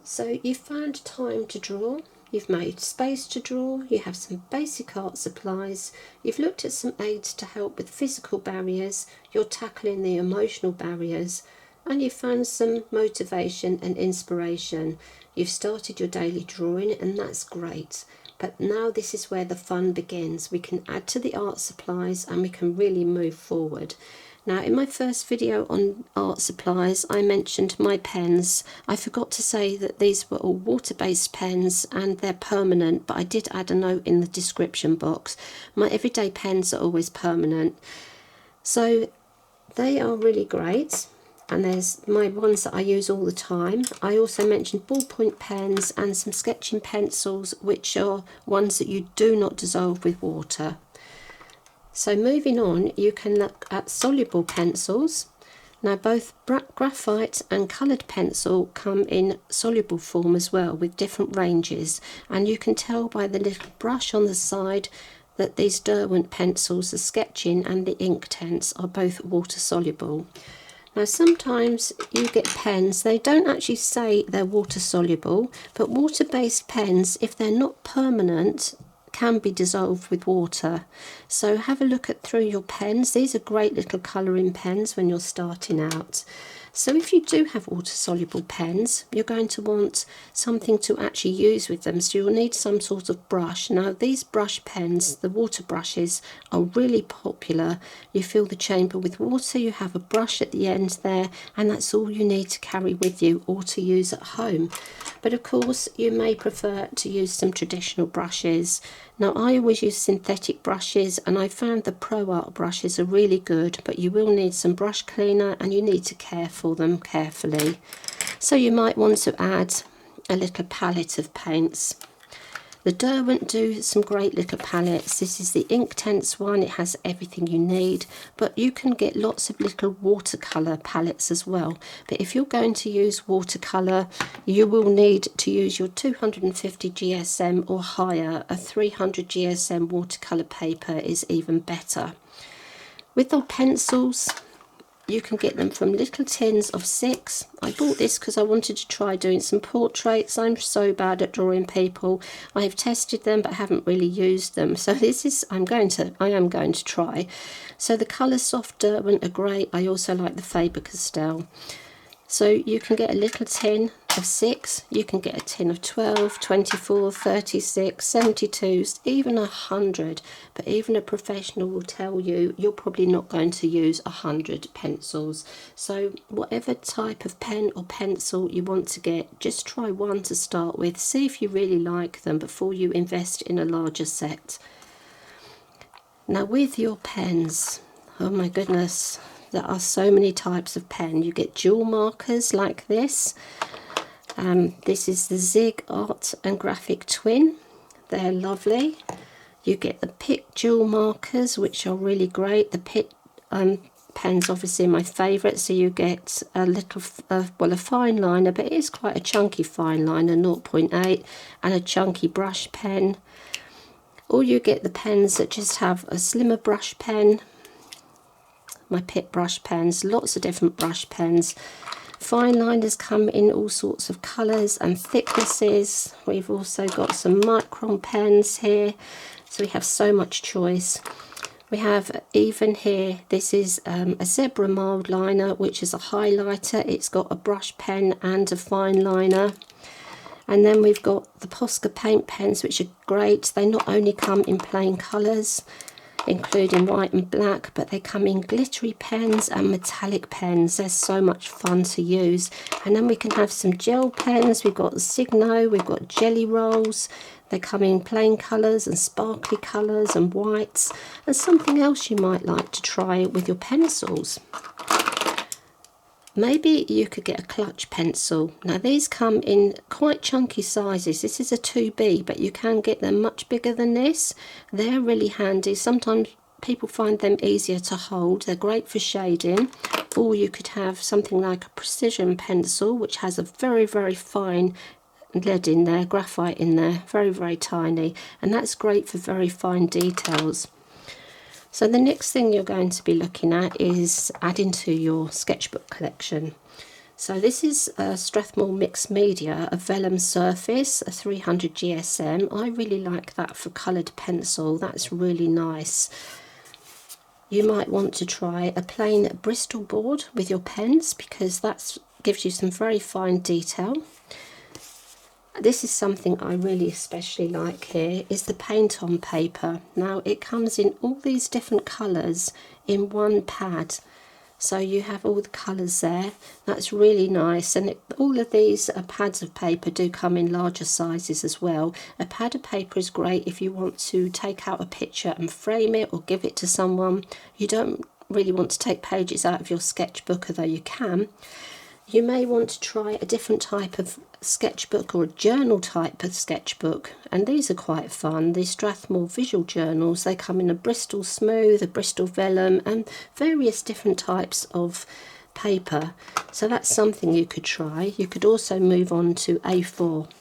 So you've found time to draw, you've made space to draw, you have some basic art supplies, you've looked at some aids to help with physical barriers, you're tackling the emotional barriers, and you've found some motivation and inspiration. You've started your daily drawing, and that's great. But now this is where the fun begins. We can add to the art supplies and we can really move forward. Now, in my first video on art supplies, I mentioned my pens. I forgot to say that these were all water-based pens and they're permanent, but I did add a note in the description box. My everyday pens are always permanent. So they are really great. And there's my ones that I use all the time. I also mentioned ballpoint pens and some sketching pencils, which are ones that you do not dissolve with water. So moving on, you can look at soluble pencils. Now both graphite and coloured pencil come in soluble form as well, with different ranges, and you can tell by the little brush on the side that these Derwent pencils, the sketching and the Inktense, are both water soluble. Now sometimes you get pens, they don't actually say they're water soluble, but water-based pens, if they're not permanent, can be dissolved with water. So have a look at through your pens. These are great little colouring pens when you're starting out. So if you do have water-soluble pens, you're going to want something to actually use with them. So you'll need some sort of brush. Now these brush pens, the water brushes, are really popular. You fill the chamber with water, you have a brush at the end there, and that's all you need to carry with you or to use at home. But of course you may prefer to use some traditional brushes. Now I always use synthetic brushes, and I found the Pro Art brushes are really good, but you will need some brush cleaner and you need to care for them carefully. So you might want to add a little palette of paints. The Derwent do some great little palettes. This is the Inktense one, it has everything you need, but you can get lots of little watercolour palettes as well. But if you're going to use watercolour, you will need to use your 250 GSM or higher. A 300 GSM watercolour paper is even better. With the pencils, you can get them from little tins of 6. I bought this because I wanted to try doing some portraits. I'm so bad at drawing people. I have tested them but haven't really used them. So this is, I am going to try. So the colour soft Derwent are great. I also like the Faber Castell. So you can get a little tin of 6, you can get a tin of 12, 24, 36, 72, even 100, but even a professional will tell you you're probably not going to use 100 pencils. So whatever type of pen or pencil you want to get, just try one to start with, see if you really like them before you invest in a larger set. Now with your pens, oh my goodness, there are so many types of pen. You get dual markers like this. This is the Zig Art and Graphic Twin. They're lovely. You get the Pick dual markers, which are really great. The Pick pen's obviously my favourite. So you get a little, well, a fine liner, but it is quite a chunky fine liner, 0.8, and a chunky brush pen. Or you get the pens that just have a slimmer brush pen. My Pick brush pens, lots of different brush pens. Fine liners come in all sorts of colours and thicknesses. We've also got some micron pens here, so we have so much choice. We have even here, this is a Zebra mild liner, which is a highlighter. It's got a brush pen and a fine liner. And then we've got the Posca paint pens, which are great. They not only come in plain colours, including white and black, but they come in glittery pens and metallic pens. They're so much fun to use. And then we can have some gel pens. We've got Signo, we've got Jelly Rolls. They come in plain colours and sparkly colours and whites, and something else you might like to try with your pencils. Maybe you could get a clutch pencil. Now these come in quite chunky sizes. This is a 2B, but you can get them much bigger than this. They're really handy. Sometimes people find them easier to hold. They're great for shading. Or you could have something like a precision pencil, which has a very, very fine lead in there, graphite in there, very, very tiny. And that's great for very fine details. So the next thing you're going to be looking at is adding to your sketchbook collection. So this is a Strathmore Mixed Media, a vellum surface, a 300 GSM. I really like that for coloured pencil. That's really nice. You might want to try a plain Bristol board with your pens, because that gives you some very fine detail. This is something I really especially like here, is the paint on paper. Now it comes in all these different colours in one pad. So you have all the colours there. That's really nice, and all of these pads of paper do come in larger sizes as well. A pad of paper is great if you want to take out a picture and frame it or give it to someone. You don't really want to take pages out of your sketchbook, although you can. You may want to try a different type of sketchbook or a journal type of sketchbook, and these are quite fun. The Strathmore visual journals, they come in a Bristol smooth, a Bristol vellum, and various different types of paper. So that's something you could try. You could also move on to A4.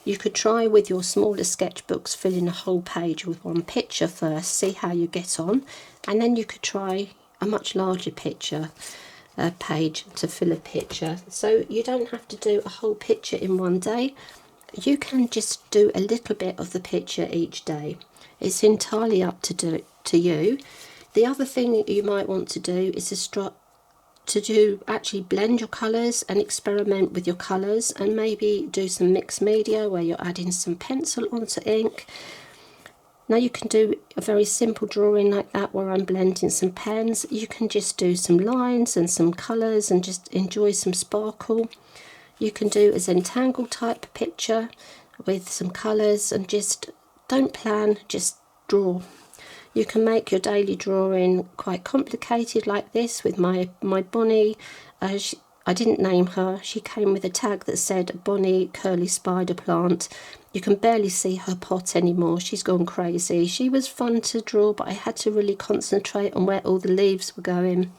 You could try with your smaller sketchbooks filling a whole page with one picture first, see how you get on, and then you could try a much larger picture page to fill a picture. So you don't have to do a whole picture in one day. You can just do a little bit of the picture each day. It's entirely up to you. The other thing you might want to do is actually blend your colours and experiment with your colours, and maybe do some mixed media where you're adding some pencil onto ink. Now you can do a very simple drawing like that where I'm blending some pens. You can just do some lines and some colours and just enjoy some sparkle. You can do a Zentangle type picture with some colours, and just don't plan, just draw. You can make your daily drawing quite complicated like this with my Bonnie. I didn't name her. She came with a tag that said Bonnie Curly Spider Plant. You can barely see her pot anymore. She's gone crazy. She was fun to draw, but I had to really concentrate on where all the leaves were going.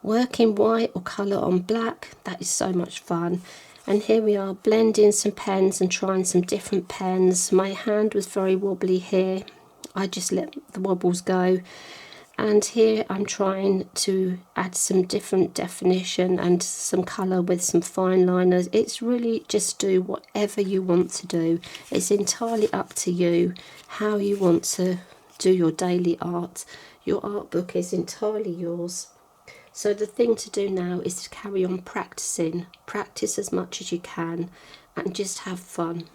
Working white or colour on black, that is so much fun. And here we are blending some pens and trying some different pens. My hand was very wobbly here. I just let the wobbles go. And here I'm trying to add some different definition and some colour with some fine liners. It's really just do whatever you want to do. It's entirely up to you how you want to do your daily art. Your art book is entirely yours. So the thing to do now is to carry on practicing. Practice as much as you can and just have fun.